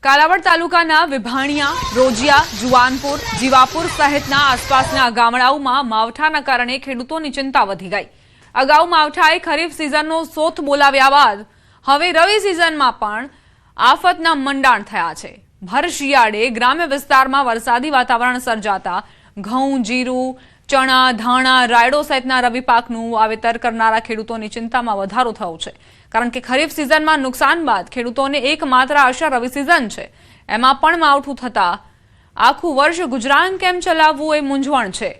કાલાવડ તાલુકાના વિભાણિયા, રોજિયા, જુવાનપુર, જીવાપુર સહિતના આસપાસના ગામડાઓમાં માવઠાના કારણે ખેડૂતોની ચિંતા વધી ગઈ। અગાઉ માવઠાએ ખરીફ સિઝનનો સોથ બોલાવ્યા બાદ હવે રવિ સિઝનમાં પણ આફતના મંડાણ થયા છે। ભર શિયાળે ગ્રામ્ય વિસ્તારમાં વરસાદી વાતાવરણ સર્જાતા ઘઉં, જીરું, ચણા, ધાણા, રાયડો સહિતના રવિ પાકનું વાવેતર કરનારા ખેડૂતોની ચિંતામાં વધારો થયો છે। કારણ કે ખરીફ સિઝનમાં નુકસાન બાદ ખેડૂતોને એકમાત્ર આશા રવિ સિઝન છે। એમાં પણ માવઠું થતા આખું વર્ષ ગુજરાન કેમ ચલાવવું એ મૂંઝવણ છે।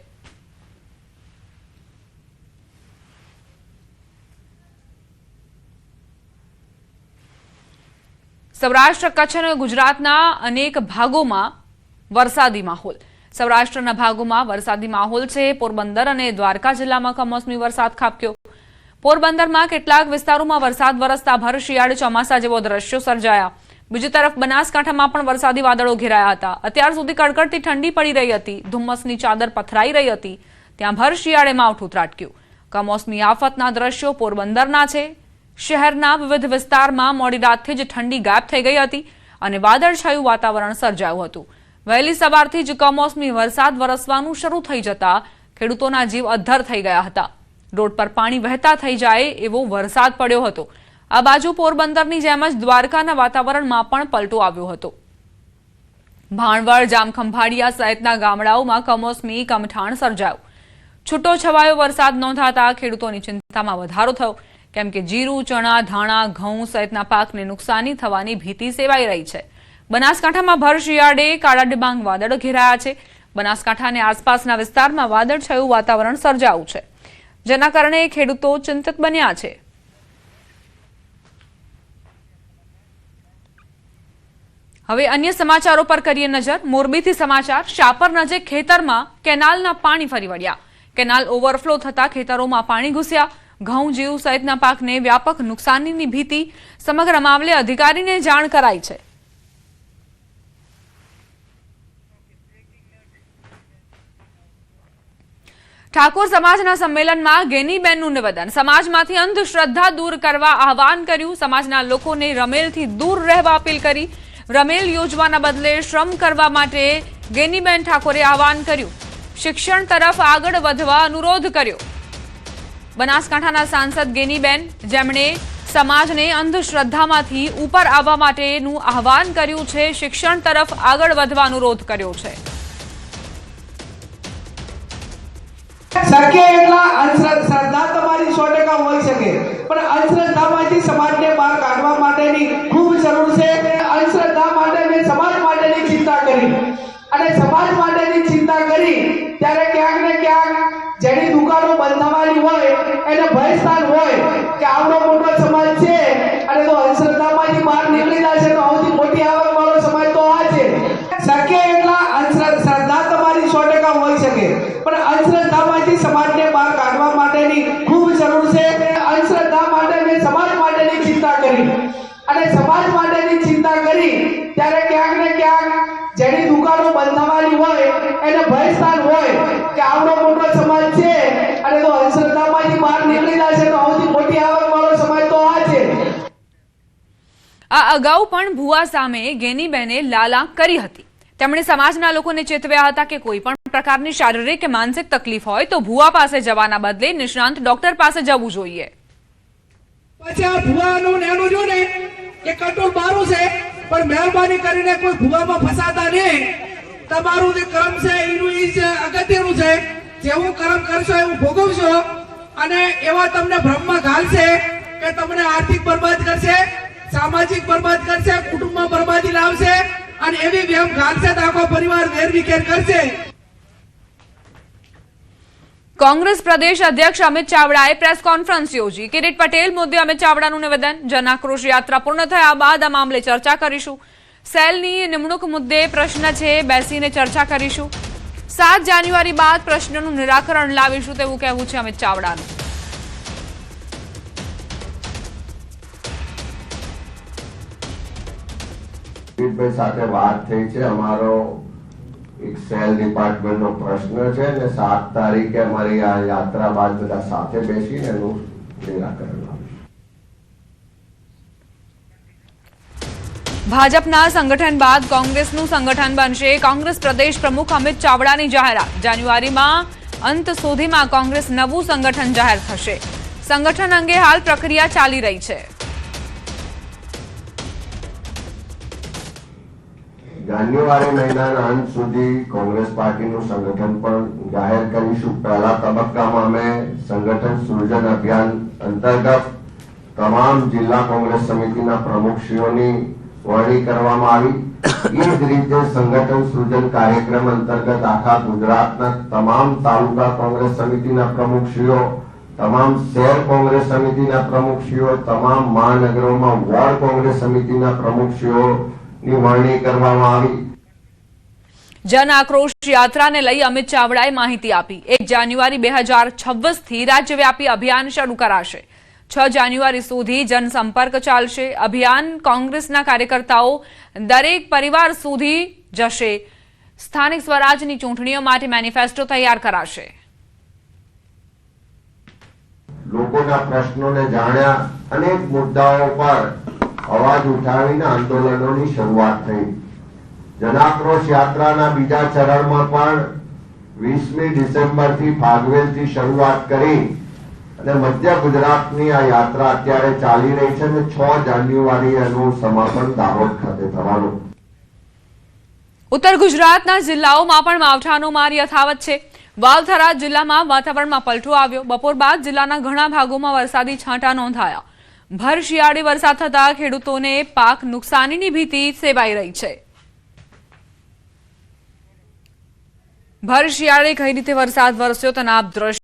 સૌરાષ્ટ્ર, કચ્છ અને ગુજરાતના અનેક ભાગોમાં વરસાદી માહોલ। સૌરાષ્ટ્રના ભાગોમાં વરસાદી માહોલ છે। પોરબંદર અને દ્વારકા જિલ્લામાં કમોસમી વરસાદ ખાબક્યો। પોરબંદરમાં કેટલાક વિસ્તારોમાં વરસાદ વરસતા ભર શિયાળે ચોમાસા જેવો દ્રશ્યો સર્જાયા। બીજી તરફ બનાસકાંઠામાં પણ વરસાદી વાદળો ઘેરાયા હતા। અત્યાર સુધી કડકડતી ઠંડી પડી રહી હતી, ધુમ્મસની ચાદર પથરાઈ રહી હતી, ત્યાં ભર શિયાળે માવઠું ત્રાટક્યું। કમોસમી આફતના દ્રશ્યો પોરબંદરના છે। શહેરના વિવિધ વિસ્તારમાં મોડી રાતથી જ ઠંડી ગાયબ થઈ ગઈ હતી અને વાદળછાયું વાતાવરણ સર્જાયું હતું। વહેલી સવારથી જ કમોસમી વરસાદ વરસવાનું શરૂ થઈ જતા ખેડૂતોના જીવ અદ્ધર થઈ ગયા હતા। રોડ પર પાણી વહેતા થઈ જાય એવો વરસાદ પડ્યો હતો। આ બાજુ પોરબંદરની જેમ જ દ્વારકાના વાતાવરણમાં પણ પલટો આવ્યો હતો। ભાણવડ, જામખંભાળિયા સહિતના ગામડાઓમાં કમોસમી કમઠાણ સર્જાયું। છૂટો છવાયો વરસાદ નોંધાતા ખેડૂતોની ચિંતામાં વધારો થયો, કેમ કે જીરું, ચણા, ધાણા, ઘઉં સહિતના પાકને નુકસાની થવાની ભીતિ સેવાઈ રહી છે। બનાસકાંઠામાં ભર શિયાળે કાળા ડિબાંગ વાદળો ઘેરાયા છે। બનાસકાંઠા અને આસપાસના વિસ્તારમાં વાદળછાયું વાતાવરણ સર્જાયું છે, જેના કારણે ખેડૂતો ચિંતિત બન્યા છે। હવે અન્ય સમાચારો પર કરીએ નજર। મોરબીથી સમાચાર। શાપર નજીક ખેતરમાં કેનાલના પાણી ફરી વળ્યા। કેનાલ ઓવરફ્લો થતા ખેતરોમાં પાણી ઘૂસ્યા। ઘઉં, જીરું સહિતના પાકને વ્યાપક નુકસાનીની ભીતિ। સમગ્ર મામલે અધિકારીને જાણ કરાઈ છે। ઠાકોર સમાજના સંમેલનમાં ગેનીબેનનું નિવેદન। સમાજમાંથી અંધશ્રદ્ધા દૂર કરવા આહવાન કર્યું। સમાજના લોકોને રમેલથી દૂર રહેવા અપીલ કરી। રમેલ યોજવાના બદલે શ્રમ કરવા માટે ગેનીબેન ઠાકોરે આહવાન કર્યું। શિક્ષણ તરફ આગળ વધવા અનુરોધ કર્યો। બનાસકાંઠાના સાંસદ ગેનીબેન, જેમણે સમાજને અંધશ્રદ્ધામાંથી ઉપર આવવા માટેનું આહવાન કર્યું છે, શિક્ષણ તરફ આગળ વધવા અનુરોધ કર્યો છે। શક્ય એટલા અંધશ્રદ્ધા તમારી 100% હોઈ શકે, પણ અંધશ્રદ્ધામાંથી સમાજને બહાર કાઢવા માટેની ખૂબ જરૂર છે। અંધશ્રદ્ધા માટે મેં સમાજ માટેની ચિંતા કરી અને સમાજ માટેની ચિંતા કરી ત્યારે ક્યાંક ને ક્યાંક જેની દુકાનો બંધ થવાની હોય એને ભયસ્થાન હોય કે આવડો મોટો સમાજ છે અને તો અંધશ્રદ્ધામાંથી બહાર નીકળી જશે તો સૌથી મોટી આવક વાળો સમાજ તો આ છે। શક્ય એટલા અંધશ્રદ્ધા તમારી 100% હોઈ શકે, પણ અંધશ્રદ્ધામાંથી સમાજને બહાર કાઢવા માટેની ખૂબ જરૂર છે। અંધશ્રદ્ધા માટે મેં સમાજ માટેની ચિંતા કરી અને સમાજ માટેની ચિંતા કરી ત્યારે ક્યાંક ને ક્યાંક જેની દુકાનો બંધ થવાની હોય એને ભયસ્થાન હોય કે આવડો મોટો સમાજ છે અને તો અંધશ્રદ્ધામાંથી બહાર નીકળી જશે તો સૌથી મોટી આવક વાળો સમાજ તો આ છે। આ અગાઉ પણ ભુવા સામે ગેનીબેને લાલા કરી હતી। તેમણે સમાજના લોકોને ચેતવ્યા હતા કે કોઈ પણ પ્રકારની શારીરિક કે માનસિક તકલીફ હોય તો ભુવા પાસે જવાના બદલે નિષ્ણાંત ડોક્ટર પાસે જવું જોઈએ। પછી આ ભુવાનું નેનું જો ને કે કંટ્રોલ બારું છે, પણ મહેરબાની કરીને કોઈ ભુવામાં ફસાતા નહીં। તમારું જે કર્મ છે એનું ઈ જ અગત્યનું છે। જેવું કર્મ કરશો એવું ભોગવશો અને એવા તમને ભ્રમમાં ઘાલશે કે તમને આર્થિક બરબાદ કરશે, સામાજિક બરબાદ કરશે, કુટુંબમાં બરબાદી લાવશે અને એવી વ્યમ ઘાલશે તો આખો પરિવાર વેરવિખેર કરશે। કોંગ્રેસ પ્રદેશ અધ્યક્ષ અમિત ચાવડાએ પ્રેસ કોન્ફરન્સ યોજી। કિરીટ પટેલ મુદ્દે અમિત ચાવડાનું નિવેદન। જનાક્રોશ યાત્રા પૂર્ણ થયા બાદ આ મામલે ચર્ચા કરીશું। સેલની નિમણૂક મુદ્દે પ્રશ્ન છે, બેસીને ચર્ચા કરીશું। 7 જાન્યુઆરી બાદ પ્રશ્નનું નિરાકરણ લાવીશું તેવું કહેવું છે અમિત ચાવડાનું। કિરીટભાઈ સાથે વાત થઈ છે। અમારો એક સેલ ડિપાર્ટમેન્ટનો પ્રશ્ન છે અને 7 તારીખે અમારી આ યાત્રા બાદ બધા સાથે બેસીને એનું નિરાકરણ લાવીશું। ભાજપના સંગઠન બાદ કોંગ્રેસનું સંગઠન બનશે. કોંગ્રેસ પ્રદેશ પ્રમુખ અમિત ચાવડાની જાહેરાત. જાન્યુઆરીમાં અંત સુધીમાં કોંગ્રેસ નવું સંગઠન જાહેર થશે. સંગઠન અંગે હાલ પ્રક્રિયા ચાલી રહી છે. જાન્યુઆરી મહિનાના અંત સુધી કોંગ્રેસ પાર્ટીનું સંગઠન પણ જાહેર કરીશું. પહેલા તબક્કામાં અમે સંગઠન સૃજન અભિયાન અંતર્ગત તમામ જિલ્લા કોંગ્રેસ સમિતિના પ્રમુખશ્રીઓની વરણી કરવામાં આવી. એ જ રીતે સંગઠન સૃજન કાર્યક્રમ અંતર્ગત આખા ગુજરાતના તમામ તાલુકા કોંગ્રેસ સમિતિના પ્રમુખશ્રીઓ, તમામ શહેર કોંગ્રેસ સમિતિના પ્રમુખશ્રીઓ, તમામ મહાનગરોમાં વોર્ડ કોંગ્રેસ સમિતિના પ્રમુખશ્રીઓની વરણી કરવામાં આવી. જન આક્રોશ યાત્રાને લઈ અમિત ચાવડાએ માહિતી આપી. 1 જાન્યુઆરી 2026 થી રાજ્યવ્યાપી અભિયાન શરૂ કરાશે. 6 જાન્યુઆરી સુધી જનસંપર્ક ચાલશે. અભિયાન કોંગ્રેસના કાર્યકર્તાઓ દરેક પરિવાર સુધી જશે. સ્થાનિક સ્વરાજની ચૂંટણીઓ માટે મેનિફેસ્ટો તૈયાર કરાશે. લોકોના પ્રશ્નોને જાણ્યા, અનેક મુદ્દાઓ પર અવાજ ઉઠાવીને આંદોલનોની શરૂઆત થઈ. જનાક્રોશ યાત્રાના બીજા ચરણમાં પણ 20મી ડિસેમ્બરથી ફાગવેલથી શરૂઆત કરી અને મધ્ય ગુજરાતની આ યાત્રા અત્યારે ચાલી રહી છે અને 6 જાન્યુઆરી એનું સમાપન દાહોદ ખાતે થવાનું. ઉત્તર ગુજરાતના જિલ્લાઓમાં પણ માવઠાનો માર યથાવત છે. વાવથરા જિલ્લામાં વાતાવરણમાં પલટો આવ્યો. બપોર બાદ જિલ્લાના ઘણા ભાગોમાં વરસાદી છાંટા નોંધાયા. ભર શિયાળે વરસાદ થતા ખેડૂતોને પાક નુકસાનીની ભીતિ સેવાઈ રહી છે. ભર શિયાળે કઈ રીતે વરસાદ વરસ્યો તેના આપ દ્રશ્યો